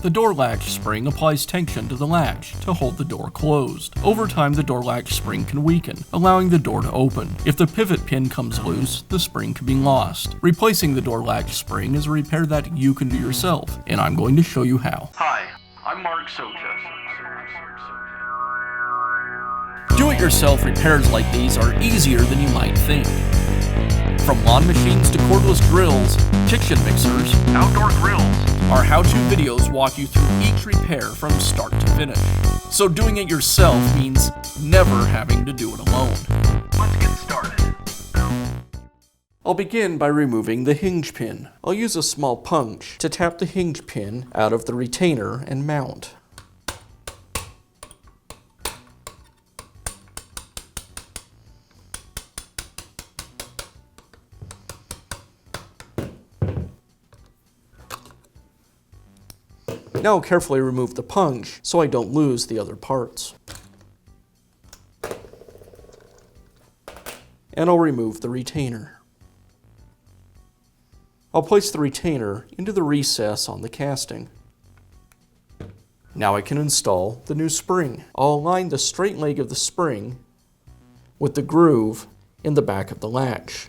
The door latch spring applies tension to the latch to hold the door closed. Over time, the door latch spring can weaken, allowing the door to open. If the pivot pin comes loose, the spring can be lost. Replacing the door latch spring is a repair that you can do yourself, and I'm going to show you how. Hi, I'm Mark Socha. Do-it-yourself repairs like these are easier than you might think. From lawn machines to cordless drills, kitchen mixers, Outdoor grills. our how-to videos walk you through each repair from start to finish. So doing it yourself means never having to do it alone. Let's get started. I'll begin by removing the hinge pin. I'll use a small punch to tap the hinge pin out of the retainer and mount. Now I'll carefully remove the punch so I don't lose the other parts. And I'll remove the retainer. I'll place the retainer into the recess on the casting. Now I can install the new spring. I'll align the straight leg of the spring with the groove in the back of the latch.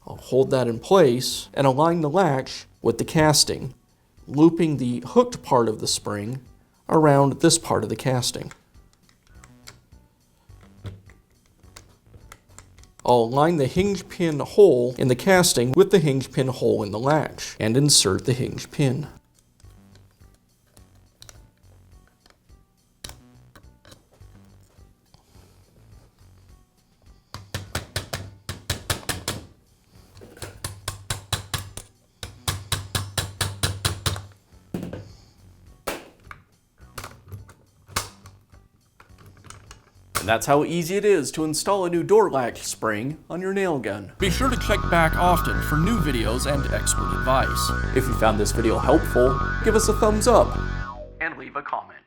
I'll hold that in place and align the latch with the casting, looping the hooked part of the spring around this part of the casting. I'll align the hinge pin hole in the casting with the hinge pin hole in the latch and insert the hinge pin. And that's how easy it is to install a new door latch spring on your nail gun. Be sure to check back often for new videos and expert advice. If you found this video helpful, give us a thumbs up And leave a comment.